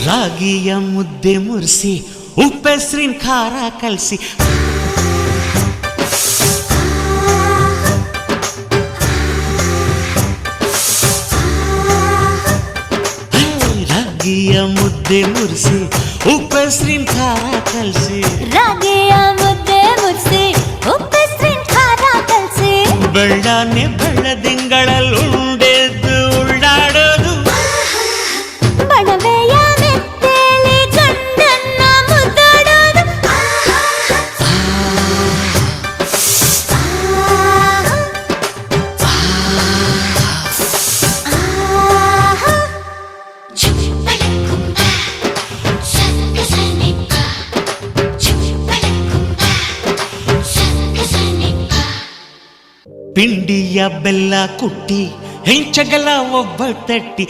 ರಾಗಿಯ ಮುದ್ದೆ ಮುರಿಸಿ ಉಪ್ಪೆಸ್ರಿನ ಖಾರ ಕಲಸಿ ರಾಗಿಯ ಮುದ್ದೆ ಮುರಿಸಿ ಉಪ್ಪೆಸ್ರಿನ ಖಾರ ಕಲಸಿ ರಾಗಿಯ ಮುದ್ದೆ ಮುರಿಸಿ ಉಪ್ಪೆಸ್ರಿನ ಖಾರ ಕಲಸಿ ಬೆಳ್ಳಾನೆ ಬೆಳ್ಳದಿಂಗಳಲ್ಲಿ ಉಂಡೆದ್ದು ಉಳ್ಳಾಡೋದು ಬಣವೆಯ ಮೆತ್ತೇಲಿ ಗಂಡನ್ನ ಮುದ್ದಾಡೋದು ಪಿಂಡಿಯ ಬೆಲ್ಲ ಕುಟ್ಟಿ ಹೆಂಚಗಲ ಒಬ್ಬ ತಟ್ಟಿ